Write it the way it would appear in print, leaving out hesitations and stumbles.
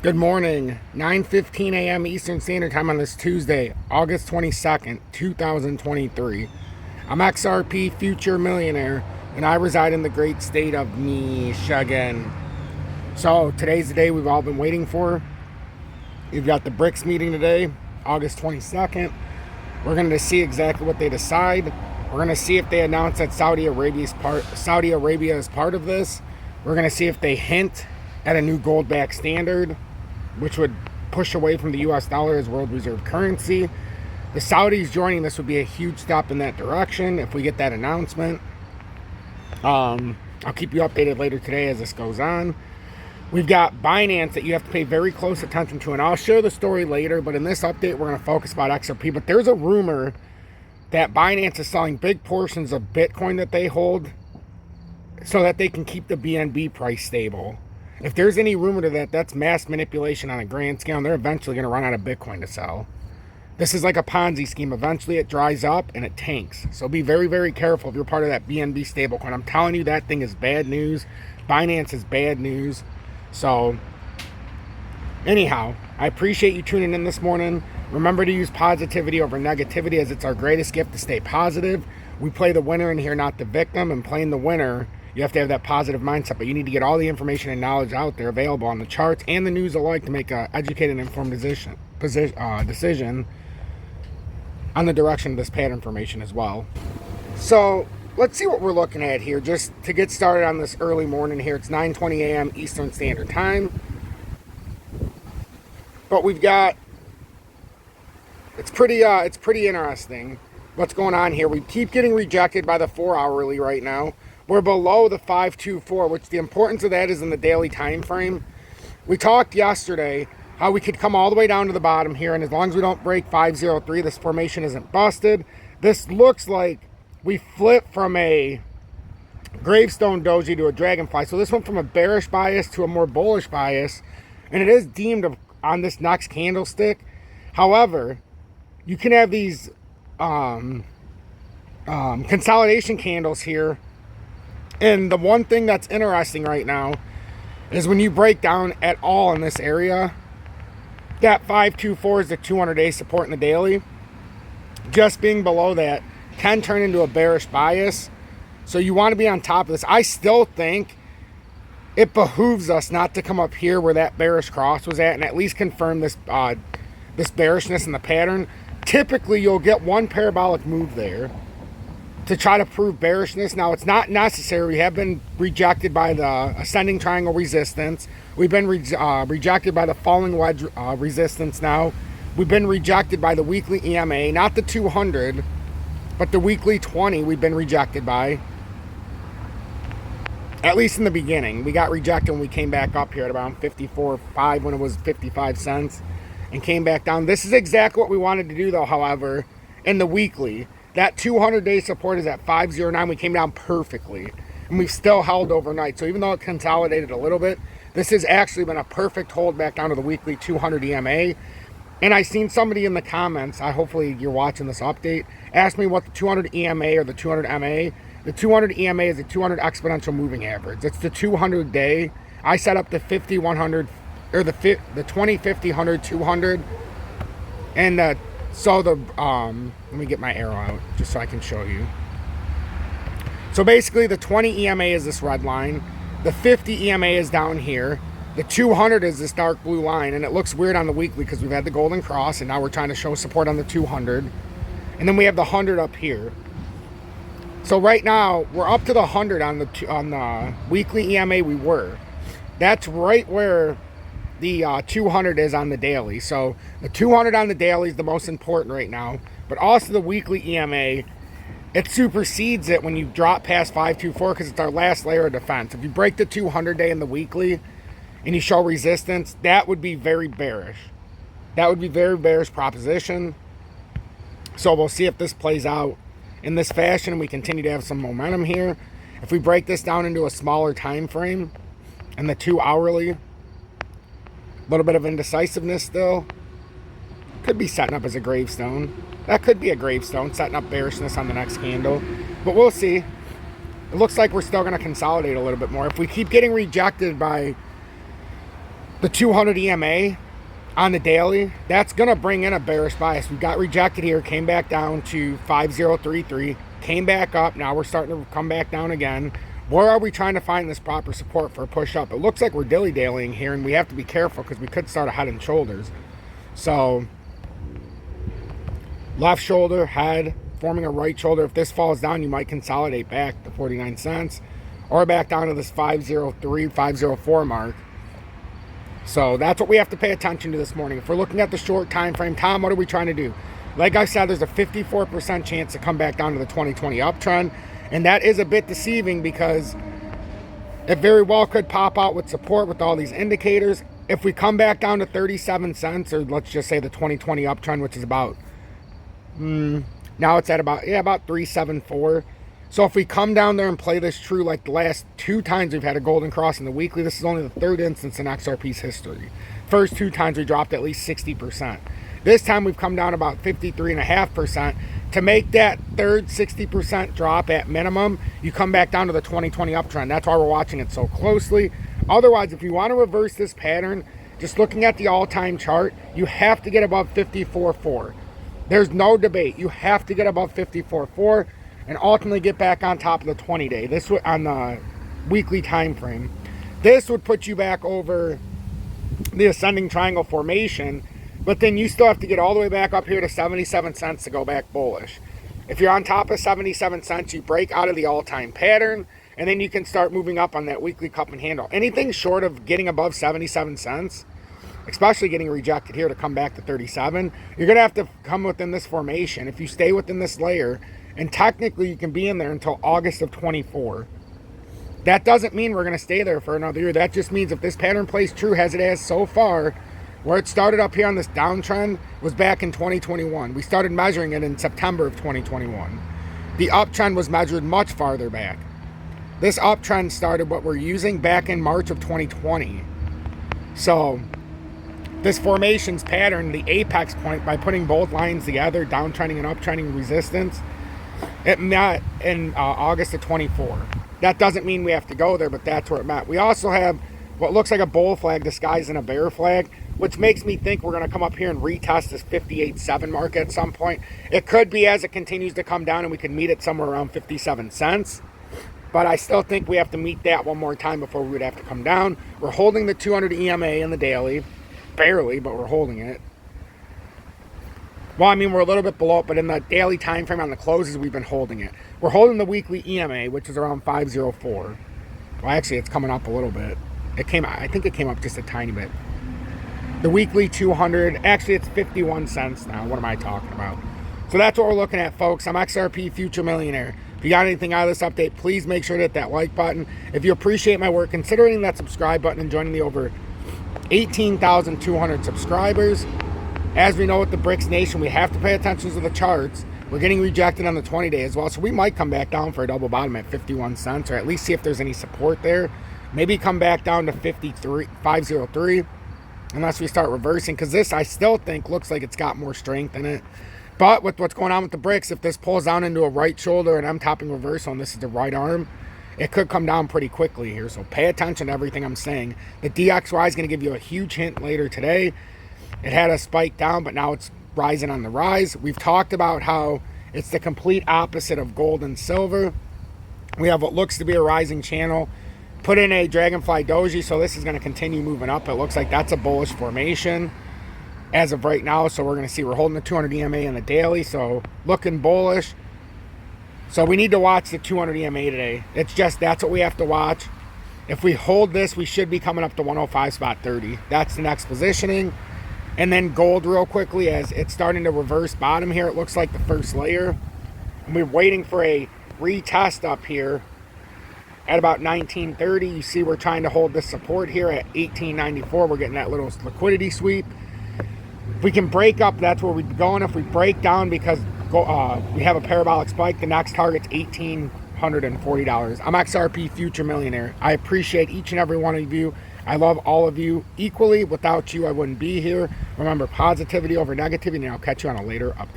Good morning, 9:15 a.m. Eastern Standard Time on this Tuesday, August 22nd, 2023. I'm XRP Future Millionaire, and I reside in the great state of Michigan. So today's the day we've all been waiting for. We've got the Brics meeting today, August 22nd. We're going to see exactly what they decide. We're going to see if they announce that Saudi Arabia is part of this. We're going to see if they hint at a new gold-backed standard, which would push away from the US dollar as world reserve currency. The Saudis joining this would be a huge step in that direction if we get that announcement. I'll keep you updated later today as this goes on. We've got Binance that you have to pay very close attention to, and I'll share the story later, but in this update we're going to focus about XRP. But there's a rumor that Binance is selling big portions of Bitcoin that they hold so that they can keep the BNB price stable. If there's any rumor to that, that's mass manipulation on a grand scale, and they're eventually going to run out of Bitcoin to sell. This is like a Ponzi scheme. Eventually it dries up and it tanks. So be very, very careful if you're part of that BNB stablecoin. I'm telling you, that thing is bad news. Binance is bad news. So anyhow, I appreciate you tuning in this morning. Remember to use positivity over negativity, as it's our greatest gift to stay positive. We play the winner in here, not the victim, and playing the winner, you have to have that positive mindset, but you need to get all the information and knowledge out there available on the charts and the news alike to make an educated and informed decision on the direction of this pattern formation as well. So let's see what we're looking at here just to get started on this early morning here. It's 9:20 a.m. Eastern Standard Time. But we've got, it's pretty interesting what's going on here. We keep getting rejected by the 4-hourly right now. We're below the 524, which the importance of that is in the daily time frame. We talked yesterday how we could come all the way down to the bottom here, and as long as we don't break 503, this formation isn't busted. This looks like we flipped from a gravestone doji to a dragonfly. So this went from a bearish bias to a more bullish bias, and it is deemed on this next candlestick. However, you can have these consolidation candles here. And the one thing that's interesting right now is when you break down at all in this area, that 524 is the 200-day support in the daily. Just being below that can turn into a bearish bias. So you want to be on top of this. I still think it behooves us not to come up here where that bearish cross was at and at least confirm this this bearishness in the pattern. Typically, you'll get one parabolic move there to try to prove bearishness. Now, it's not necessary. We have been rejected by the ascending triangle resistance. We've been rejected by the falling wedge resistance now. We've been rejected by the weekly EMA, not the 200, but the weekly 20 we've been rejected by. At least in the beginning. We got rejected when we came back up here at around 54.5 when it was 55 cents and came back down. This is exactly what we wanted to do, though, however, in the weekly. That 200-day support is at 509. We came down perfectly, and we've still held overnight. So even though it consolidated a little bit, this has actually been a perfect hold back down to the weekly 200 EMA. And I seen somebody in the comments, hopefully you're watching this update, ask me what the 200 EMA or the 200 MA. The 200 EMA is the 200 exponential moving average. It's the 200-day. I set up the 50, 100, or the 20, 50, 100, 200, and the let me get my arrow out just so I can show you. So basically the 20 EMA is this red line. The 50 EMA is down here. The 200 is this dark blue line, and it looks weird on the weekly because we've had the golden cross, and now we're trying to show support on the 200. And then we have the 100 up here. So right now, we're up to the 100 on the weekly EMA we were. That's right where the 200 is on the daily. So the 200 on the daily is the most important right now, but also the weekly EMA, it supersedes it when you drop past 524 because it's our last layer of defense. If you break the 200 day in the weekly and you show resistance, that would be very bearish. That would be very bearish proposition. So we'll see if this plays out in this fashion and we continue to have some momentum here. If we break this down into a smaller time frame and the 2-hourly, a little bit of indecisiveness still. Could be setting up as a gravestone. That could be a gravestone, setting up bearishness on the next candle. But we'll see. It looks like we're still going to consolidate a little bit more. If we keep getting rejected by The 200 EMA on the daily, that's going to bring in a bearish bias. We got rejected here, came back down to 5033, came back up. Now we're starting to come back down again. Where are we trying to find this proper support for a push up? It looks like we're dilly-dallying here, and we have to be careful because we could start a head and shoulders. So left shoulder, head, forming a right shoulder. If this falls down, you might consolidate back to 49 cents or back down to this 503, 504 mark. So that's what we have to pay attention to this morning. If we're looking at the short time frame, Tom, what are we trying to do? Like I said, there's a 54% chance to come back down to the 2020 uptrend. And that is a bit deceiving because it very well could pop out with support with all these indicators. If we come back down to 37 cents, or let's just say the 2020 uptrend, which is about, now it's at about 374. So if we come down there and play this true like the last 2 times we've had a golden cross in the weekly, this is only the 3rd instance in XRP's history. First 2 times we dropped at least 60%. This time we've come down about 53.5%. To make that 3rd 60% drop at minimum, you come back down to the 2020 uptrend. That's why we're watching it so closely. Otherwise, if you want to reverse this pattern, just looking at the all-time chart, you have to get above 54.4. There's no debate. You have to get above 54.4 and ultimately get back on top of the 20-day. This would, on the weekly time frame. This would put you back over the ascending triangle formation, but then you still have to get all the way back up here to 77 cents to go back bullish. If you're on top of 77 cents, you break out of the all-time pattern, and then you can start moving up on that weekly cup and handle. Anything short of getting above 77 cents, especially getting rejected here to come back to 37, you're going to have to come within this formation. If you stay within this layer, and technically you can be in there until August of 24. That doesn't mean we're going to stay there for another year. That just means if this pattern plays true as it has so far, where it started up here on this downtrend was back in 2021. We started measuring it in September of 2021. The uptrend was measured much farther back. This uptrend started what we're using back in March of 2020. So this formations pattern, the apex point, by putting both lines together, downtrending and uptrending resistance, it met in August of 24. That doesn't mean we have to go there, but that's where it met. We also have what looks like a bull flag disguised in a bear flag, which makes me think we're going to come up here and retest this 58.7 mark at some point. It could be as it continues to come down and we could meet it somewhere around 57 cents. But I still think we have to meet that one more time before we would have to come down. We're holding the 200 EMA in the daily. Barely, but we're holding it. Well, I mean, we're a little bit below it, but in the daily time frame on the closes, we've been holding it. We're holding the weekly EMA, which is around 504. Well, actually, it's coming up a little bit. I think it came up just a tiny bit. The weekly 200, actually, it's 51 cents now. What am I talking about? So that's what we're looking at, folks. I'm XRP Future Millionaire. If you got anything out of this update, please make sure to hit that like button. If you appreciate my work, consider hitting that subscribe button and joining the over 18,200 subscribers. As we know with the Brics Nation, we have to pay attention to the charts. We're getting rejected on the 20-day as well, so we might come back down for a double bottom at 51 cents, or at least see if there's any support there. Maybe come back down to 503, unless we start reversing, because this, I still think, looks like it's got more strength in it. But with what's going on with the Brics, if this pulls down into a right shoulder and I'm topping reversal and this is the right arm, it could come down pretty quickly here. So pay attention to everything I'm saying. The DXY is going to give you a huge hint later today. It had a spike down, but now it's rising on the rise. We've talked about how it's the complete opposite of gold and silver. We have what looks to be a rising channel. Put in a Dragonfly Doji, so this is going to continue moving up. It looks like that's a bullish formation as of right now. So we're going to see we're holding the 200 EMA in the daily, so looking bullish. So we need to watch the 200 EMA today. It's just, that's what we have to watch. If we hold this, we should be coming up to 105 spot 30. That's the next positioning. And then gold real quickly, as it's starting to reverse bottom here. It looks like the first layer. And we're waiting for a retest up here at about 1930. You see we're trying to hold this support here at 1894. We're getting that little liquidity sweep. If we can break up, that's where we're going. If we break down because we have a parabolic spike, the next target's $1,840. I'm XRP Future Millionaire. I appreciate each and every one of you. I love all of you equally. Without you, I wouldn't be here. Remember, positivity over negativity, and I'll catch you on a later update.